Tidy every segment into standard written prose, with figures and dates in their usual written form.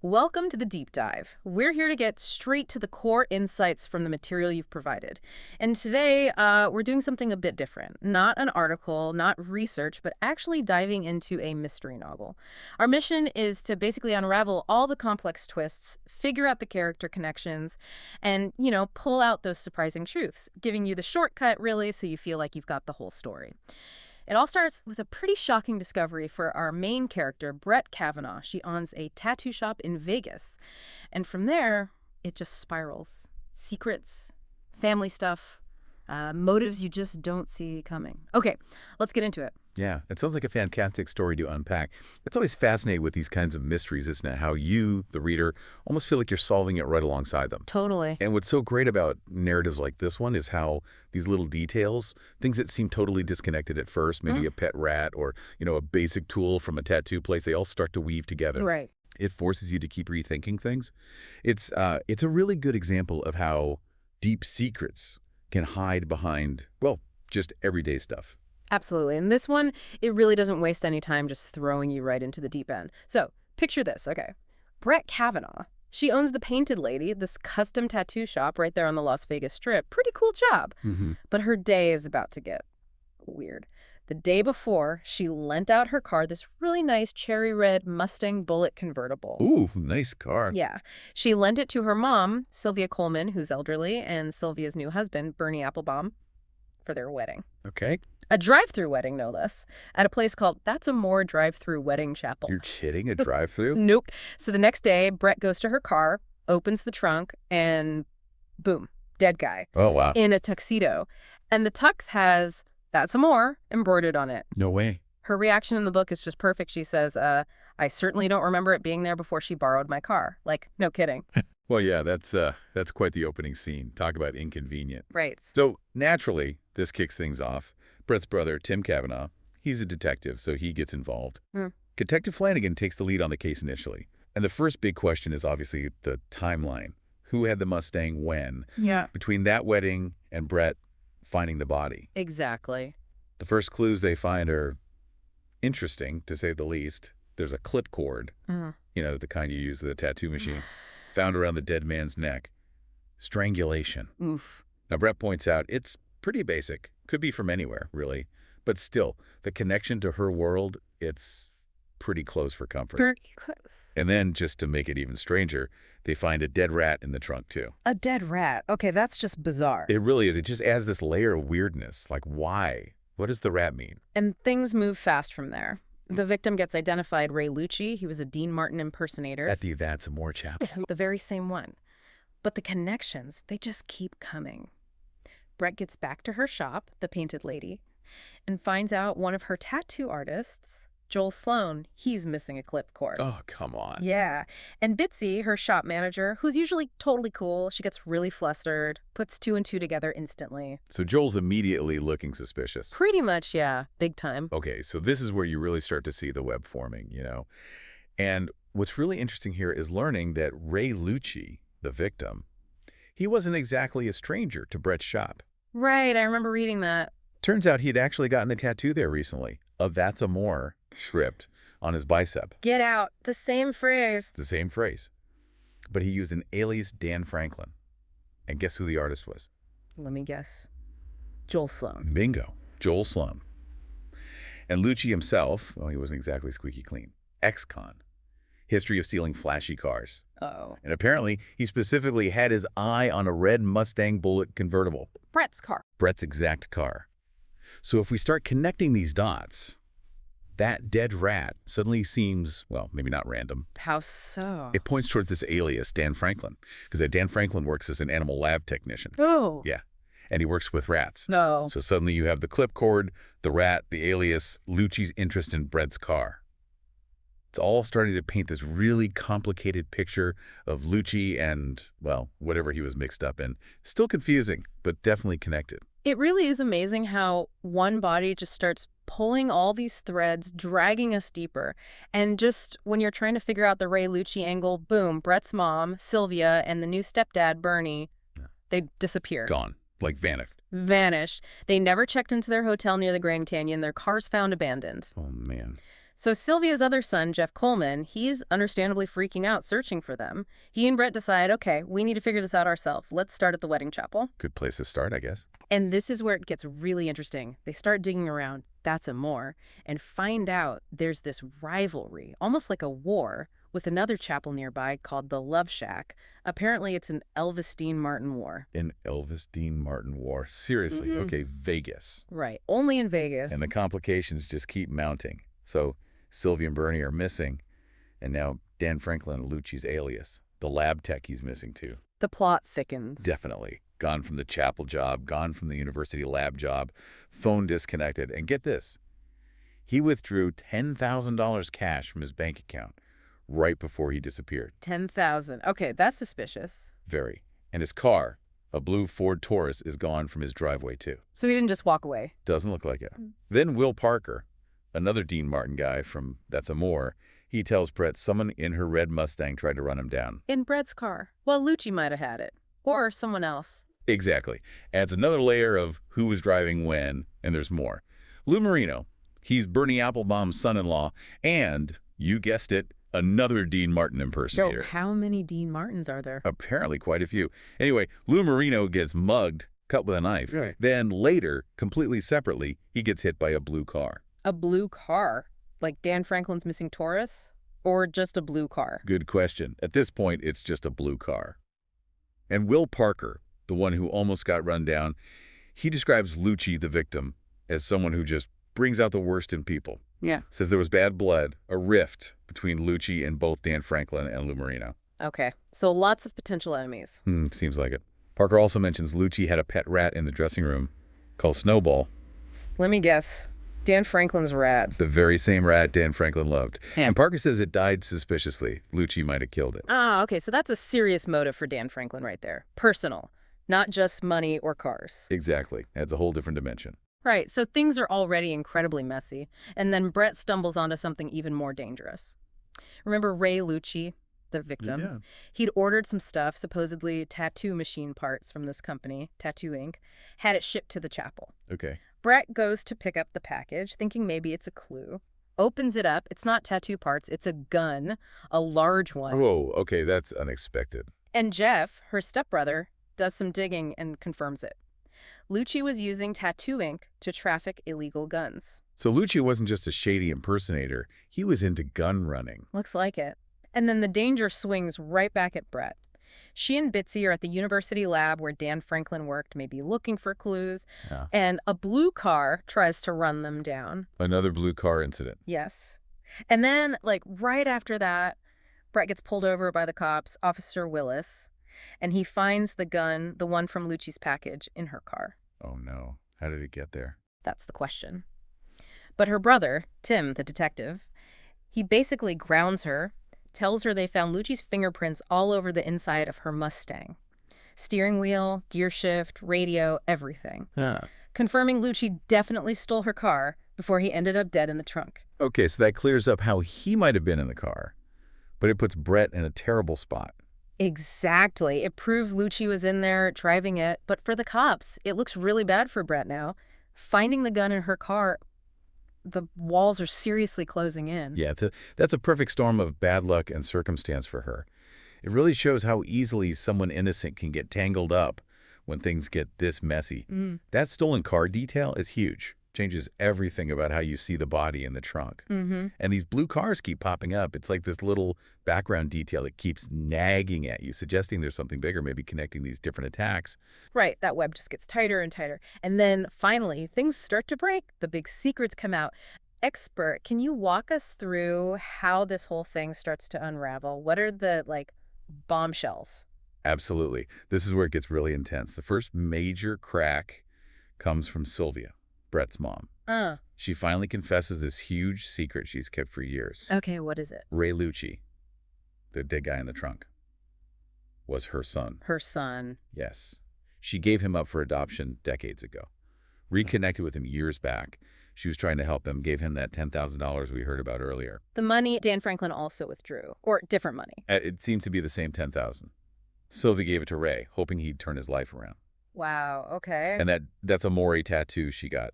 Welcome to the deep dive. We're here to get straight to the core insights from the material you've provided. And today, we're doing something a bit different. Not an article, not research, but actually diving into a mystery novel. Our mission is to basically unravel all the complex twists, figure out the character connections, and, pull out those surprising truths, giving you the shortcut, really, so you feel like you've got the whole story. It all starts with a pretty shocking discovery for our main character, Brett Kavanaugh. She owns a tattoo shop in Vegas. And from there, it just spirals. Secrets, family stuff, motives you just don't see coming. Okay, let's get into it. Yeah, it sounds like a fantastic story to unpack. It's always fascinating with these kinds of mysteries, isn't it? How you, the reader, almost feel like you're solving it right alongside them. Totally. And what's so great about narratives like this one is how these little details, things that seem totally disconnected at first, maybe a pet rat or, a basic tool from a tattoo place, they all start to weave together. Right. It forces you to keep rethinking things. It's a really good example of how deep secrets can hide behind, well, just everyday stuff. Absolutely. And this one, it really doesn't waste any time just throwing you right into the deep end. So picture this, okay. Brett Kavanaugh. She owns the Painted Lady, this custom tattoo shop right there on the Las Vegas Strip. Pretty cool job. But her day is about to get weird. The day before, she lent out her car, this really nice cherry red Mustang Bullitt convertible. Ooh, nice car. Yeah. She lent it to her mom, Sylvia Coleman, who's elderly, and Sylvia's new husband, Bernie Applebaum, for their wedding. Okay. A drive-through wedding, no less, at a place called That's a More Drive-Through Wedding Chapel. You're kidding? A drive-through? Nope. So the next day, Brett goes to her car, opens the trunk, and boom, dead guy. Oh, wow. In a tuxedo. And the tux has That's a More embroidered on it. No way. Her reaction in the book is just perfect. She says, I certainly don't remember it being there before she borrowed my car. Like, no kidding. Well, yeah, that's quite the opening scene. Talk about inconvenient. Right. So, naturally, this kicks things off. Brett's brother, Tim Kavanaugh, he's a detective, so he gets involved. Detective Flanagan takes the lead on the case initially. And the first big question is obviously the timeline. Who had the Mustang when? Yeah. Between that wedding and Brett finding the body. Exactly. The first clues they find are interesting, to say the least. There's a clip cord, the kind you use with a tattoo machine, found around the dead man's neck. Strangulation. Oof. Now, Brett points out it's pretty basic. Could be from anywhere, really. But still, the connection to her world, it's pretty close for comfort. Pretty close. And then, just to make it even stranger, they find a dead rat in the trunk, too. A dead rat. Okay, that's just bizarre. It really is. It just adds this layer of weirdness. Like, why? What does the rat mean? And things move fast from there. The victim gets identified, Ray Lucci. He was a Dean Martin impersonator. At the That's a More chapel. The very same one. But the connections, they just keep coming. Brett gets back to her shop, the Painted Lady, and finds out one of her tattoo artists, Joel Sloan, he's missing a clip cord. Oh, come on. Yeah. And Bitsy, her shop manager, who's usually totally cool, she gets really flustered, puts two and two together instantly. So Joel's immediately looking suspicious. Pretty much, yeah. Big time. Okay, so this is where you really start to see the web forming, And what's really interesting here is learning that Ray Lucci, the victim, he wasn't exactly a stranger to Brett's shop. Right, I remember reading that. Turns out he'd actually gotten a tattoo there recently, a That's a More script on his bicep. Get out. The same phrase. The same phrase. But he used an alias Dan Franklin. And guess who the artist was? Let me guess. Joel Sloan. Bingo. Joel Sloan. And Lucci himself, well, he wasn't exactly squeaky clean. Ex-con. History of stealing flashy cars. Oh. And apparently, he specifically had his eye on a red Mustang Bullitt convertible. Brett's car. Brett's exact car. So if we start connecting these dots, that dead rat suddenly seems, well, maybe not random. How so? It points towards this alias, Dan Franklin, because Dan Franklin works as an animal lab technician. Oh. Yeah, and he works with rats. No. So suddenly you have the clip cord, the rat, the alias, Lucci's interest in Brett's car. It's all starting to paint this really complicated picture of Lucci and, well, whatever he was mixed up in. Still confusing, but definitely connected. It really is amazing how one body just starts pulling all these threads, dragging us deeper. And just when you're trying to figure out the Ray Lucci angle, boom, Brett's mom, Sylvia, and the new stepdad, Bernie, they disappear. Gone. Like vanished. Vanished. They never checked into their hotel near the Grand Canyon. Their car's found abandoned. Oh, man. So Sylvia's other son, Jeff Coleman, he's understandably freaking out, searching for them. He and Brett decide, okay, we need to figure this out ourselves. Let's start at the wedding chapel. Good place to start, I guess. And this is where it gets really interesting. They start digging around, that's a more, and find out there's this rivalry, almost like a war, with another chapel nearby called the Love Shack. Apparently it's an Elvis Dean Martin war. An Elvis Dean Martin war. Seriously. Okay, Vegas. Right, only in Vegas. And the complications just keep mounting. So Sylvia and Bernie are missing, and now Dan Franklin, Lucci's alias, the lab tech he's missing too. The plot thickens. Definitely. Gone from the chapel job, gone from the university lab job, phone disconnected. And get this, he withdrew $10,000 cash from his bank account right before he disappeared. 10,000. Okay, that's suspicious. Very. And his car, a blue Ford Taurus, is gone from his driveway too. So he didn't just walk away. Doesn't look like it. Then Will Parker, another Dean Martin guy from That's a More, he tells Brett someone in her red Mustang tried to run him down. In Brett's car. Well, Lucci might have had it. Or someone else. Exactly. Adds another layer of who was driving when, and there's more. Lou Marino, he's Bernie Applebaum's son-in-law, and, you guessed it, another Dean Martin impersonator. So how many Dean Martins are there? Apparently quite a few. Anyway, Lou Marino gets mugged, cut with a knife. Right. Then later, completely separately, he gets hit by a blue car. A blue car? Like Dan Franklin's missing Taurus? Or just a blue car? Good question. At this point, it's just a blue car. And Will Parker, the one who almost got run down, he describes Lucci, the victim, as someone who just brings out the worst in people. Yeah. Says there was bad blood, a rift between Lucci and both Dan Franklin and Lou Marino. Okay, so lots of potential enemies. Seems like it. Parker also mentions Lucci had a pet rat in the dressing room called Snowball. Let me guess. Dan Franklin's rat. The very same rat Dan Franklin loved. Yeah. And Parker says it died suspiciously. Lucci might have killed it. Ah, okay, so that's a serious motive for Dan Franklin right there. Personal, not just money or cars. Exactly. Adds a whole different dimension. Right, so things are already incredibly messy, and then Brett stumbles onto something even more dangerous. Remember Ray Lucci, the victim? Yeah. He'd ordered some stuff, supposedly tattoo machine parts from this company, Tattoo Inc., had it shipped to the chapel. Okay. Brett goes to pick up the package, thinking maybe it's a clue. Opens it up. It's not tattoo parts. It's a gun, a large one. Whoa, okay, that's unexpected. And Jeff, her stepbrother, does some digging and confirms it. Lucci was using Tattoo Inc. to traffic illegal guns. So Lucci wasn't just a shady impersonator. He was into gun running. Looks like it. And then the danger swings right back at Brett. She and Bitsy are at the university lab where Dan Franklin worked, maybe looking for clues, Yeah. and a blue car tries to run them down. Another blue car incident. Yes. And then, like, right after that, Brett gets pulled over by the cops, Officer Willis, and he finds the gun, the one from Lucci's package, in her car. Oh no. How did it get there? That's the question. But her brother, Tim, the detective, he basically grounds her, tells her they found Lucci's fingerprints all over the inside of her Mustang. Steering wheel, gear shift, radio, everything. Yeah. Confirming Lucci definitely stole her car before he ended up dead in the trunk. Okay, so that clears up how he might have been in the car. But it puts Brett in a terrible spot. Exactly. It proves Lucci was in there driving it, but for the cops, it looks really bad for Brett now. Finding the gun in her car, the walls are seriously closing in. Yeah, that's a perfect storm of bad luck and circumstance for her. It really shows how easily someone innocent can get tangled up when things get this messy. That stolen car detail is huge. Changes everything about how you see the body in the trunk. And these blue cars keep popping up. It's like this little background detail that keeps nagging at you, suggesting there's something bigger, maybe connecting these different attacks. Right, that web just gets tighter and tighter. And then finally, things start to break. The big secrets come out. Expert, can you walk us through how this whole thing starts to unravel? What are the, bombshells? Absolutely. This is where it gets really intense. The first major crack comes from Sylvia, Brett's mom. She finally confesses this huge secret she's kept for years. Okay, what is it? Ray Lucci, the dead guy in the trunk, was her son. Her son. Yes. She gave him up for adoption decades ago. Reconnected with him years back. She was trying to help him, gave him that $10,000 we heard about earlier. The money Dan Franklin also withdrew, or different money. It seemed to be the same $10,000. Sylvia gave it to Ray, hoping he'd turn his life around. Wow, okay. And that's a Maury tattoo she got.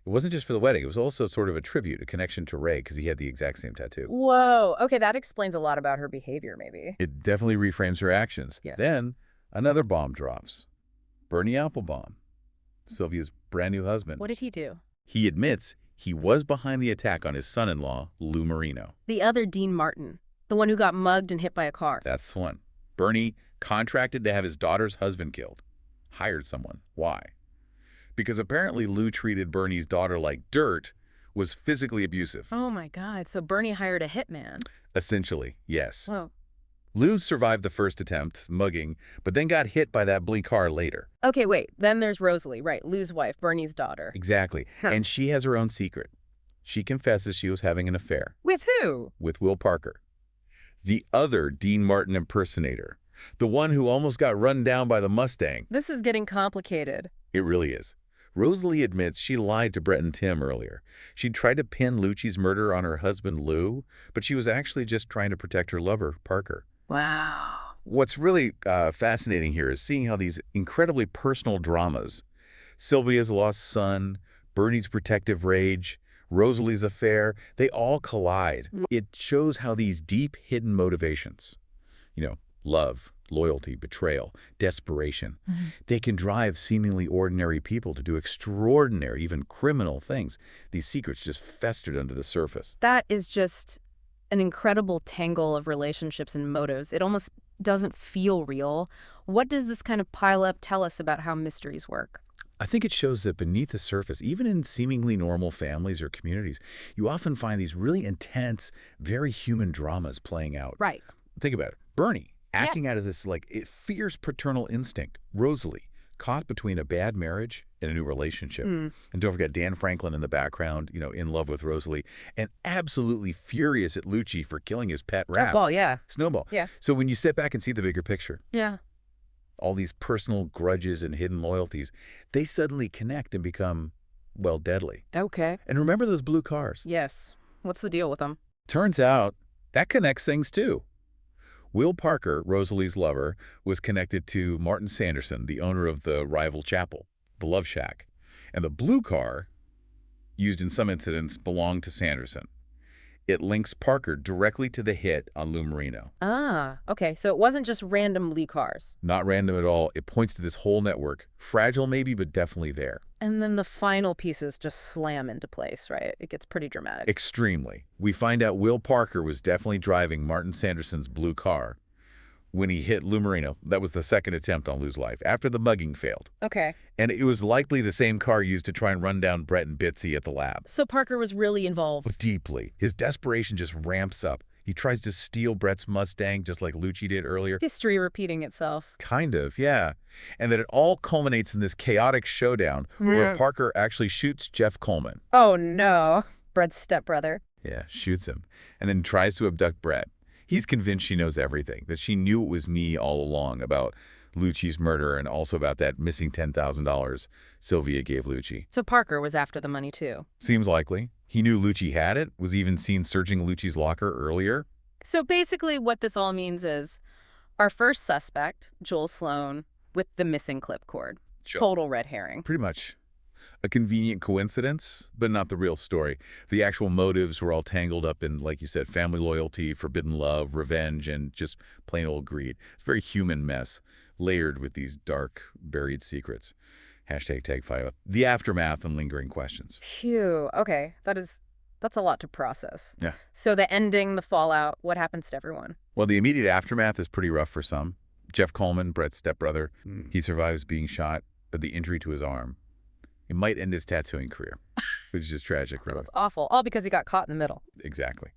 It wasn't just for the wedding. It was also sort of a tribute, a connection to Ray, because he had the exact same tattoo. Whoa. Okay, that explains a lot about her behavior, maybe. It definitely reframes her actions. Yeah. Then another bomb drops. Bernie Applebaum, Sylvia's brand new husband. What did he do? He admits he was behind the attack on his son-in-law, Lou Marino. The other Dean Martin, the one who got mugged and hit by a car. That's the one. Bernie contracted to have his daughter's husband killed. Hired someone. Why? Because apparently Lou treated Bernie's daughter like dirt, was physically abusive. Oh my God, so Bernie hired a hitman. Essentially, yes. Whoa. Lou survived the first attempt, mugging, but then got hit by that bleak car later. Okay, wait, then there's Rosalie, right, Lou's wife, Bernie's daughter. Exactly. Huh. And she has her own secret. She confesses she was having an affair. With who? With Will Parker, the other Dean Martin impersonator, the one who almost got run down by the Mustang. This is getting complicated. It really is. Rosalie admits she lied to Brett and Tim earlier. She tried to pin Lucci's murder on her husband, Lou, but she was actually just trying to protect her lover, Parker. Wow. What's really fascinating here is seeing how these incredibly personal dramas, Sylvia's lost son, Bernie's protective rage, Rosalie's affair, they all collide. It shows how these deep hidden motivations, love, loyalty, betrayal, desperation, they can drive seemingly ordinary people to do extraordinary, even criminal things. These secrets just festered under the surface. That is just an incredible tangle of relationships and motives. It almost doesn't feel real. What does this kind of pileup tell us about how mysteries work? I think it shows that beneath the surface, even in seemingly normal families or communities, you often find these really intense, very human dramas playing out. Right. Think about it. Bernie, acting out of this fierce paternal instinct. Rosalie, caught between a bad marriage and a new relationship. And don't forget Dan Franklin in the background, in love with Rosalie, and absolutely furious at Lucci for killing his pet rat. Snowball, yeah. Snowball. Yeah. So when you step back and see the bigger picture, Yeah. all these personal grudges and hidden loyalties, they suddenly connect and become, well, deadly. Okay. And remember those blue cars? Yes. What's the deal with them? Turns out that connects things too. Will Parker, Rosalie's lover, was connected to Martin Sanderson, the owner of the rival chapel, the Love Shack. And the blue car, used in some incidents, belonged to Sanderson. It links Parker directly to the hit on Lou Marino. Ah, okay. So it wasn't just random Lee cars. Not random at all. It points to this whole network. Fragile maybe, but definitely there. And then the final pieces just slam into place, right? It gets pretty dramatic. Extremely. We find out Will Parker was definitely driving Martin Sanderson's blue car when he hit Lou Marino. That was the second attempt on Lou's life, after the mugging failed. Okay. And it was likely the same car used to try and run down Brett and Bitsy at the lab. So Parker was really involved. Deeply. His desperation just ramps up. He tries to steal Brett's Mustang just like Lucci did earlier. History repeating itself. Kind of, yeah. And then it all culminates in this chaotic showdown where Parker actually shoots Jeff Coleman. Oh, no. Brett's stepbrother. Yeah, shoots him. And then tries to abduct Brett. He's convinced she knows everything, that she knew it was me all along about Lucci's murder and also about that missing $10,000 Sylvia gave Lucci. So Parker was after the money, too. Seems likely. He knew Lucci had it, was even seen searching Lucci's locker earlier. So basically what this all means is our first suspect, Joel Sloan, with the missing clip cord. Sure. Total red herring. Pretty much. A convenient coincidence, but not the real story. The actual motives were all tangled up in, like you said, family loyalty, forbidden love, revenge, and just plain old greed. It's a very human mess, layered with these dark, buried secrets. Hashtag tag file. The aftermath and lingering questions. Phew. Okay. That's a lot to process. Yeah. So the ending, the fallout, what happens to everyone? Well, the immediate aftermath is pretty rough for some. Jeff Coleman, Brett's stepbrother, he survives being shot, but the injury to his arm, it might end his tattooing career, which is just tragic, really. That's awful. All because he got caught in the middle. Exactly.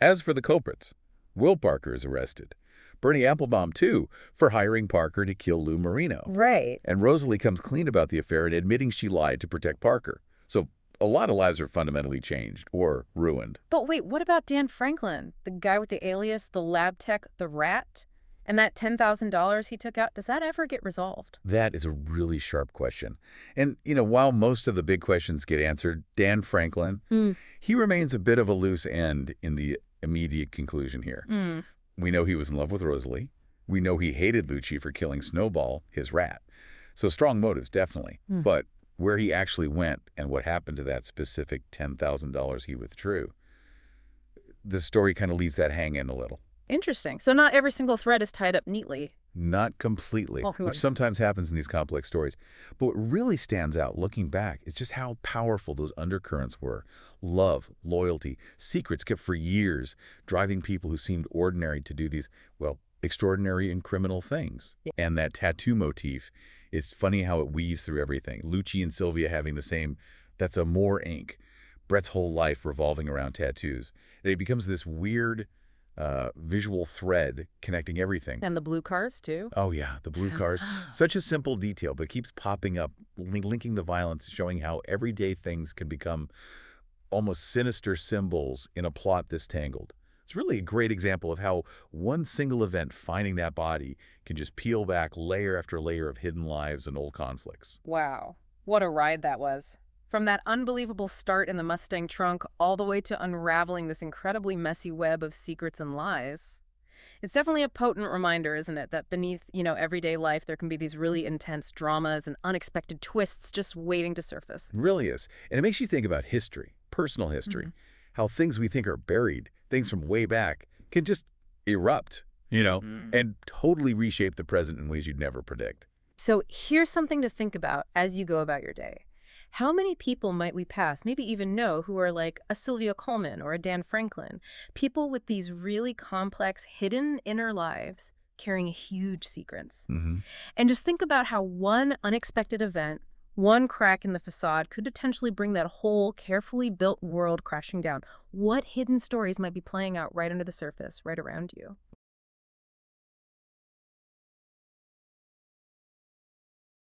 As for the culprits, Will Parker is arrested. Bernie Applebaum, too, for hiring Parker to kill Lou Marino. Right. And Rosalie comes clean about the affair and admitting she lied to protect Parker. So a lot of lives are fundamentally changed or ruined. But wait, what about Dan Franklin? The guy with the alias, the lab tech, the rat? And that $10,000 he took out, does that ever get resolved? That is a really sharp question. And, while most of the big questions get answered, Dan Franklin, he remains a bit of a loose end in the immediate conclusion here. We know he was in love with Rosalie. We know he hated Lucci for killing Snowball, his rat. So strong motives, definitely. But where he actually went and what happened to that specific $10,000 he withdrew. The story kind of leaves that hanging a little. Interesting. So not every single thread is tied up neatly. Not completely, Oh, which good. sometimes happens in these complex stories. But what really stands out looking back is just how powerful those undercurrents were. Love, loyalty, secrets kept for years, driving people who seemed ordinary to do these, well, extraordinary and criminal things. Yeah. And that tattoo motif, it's funny how it weaves through everything. Lucci and Sylvia having the same, that's a more ink. Brett's whole life revolving around tattoos. And it becomes this weird visual thread connecting everything. And the blue cars, too. Oh, yeah, the blue cars. Such a simple detail, but it keeps popping up, linking the violence, showing how everyday things can become almost sinister symbols in a plot this tangled. It's really a great example of how one single event, finding that body, can just peel back layer after layer of hidden lives and old conflicts. Wow. What a ride that was. From that unbelievable start in the Mustang trunk all the way to unraveling this incredibly messy web of secrets and lies. It's definitely a potent reminder, isn't it, that beneath, everyday life, there can be these really intense dramas and unexpected twists just waiting to surface. It really is. And it makes you think about history, personal history, how things we think are buried, things from way back, can just erupt, and totally reshape the present in ways you'd never predict. So here's something to think about as you go about your day. How many people might we pass, maybe even know, who are like a Sylvia Coleman or a Dan Franklin? People with these really complex, hidden inner lives carrying huge secrets. And just think about how one unexpected event, one crack in the facade could potentially bring that whole carefully built world crashing down. What hidden stories might be playing out right under the surface, right around you?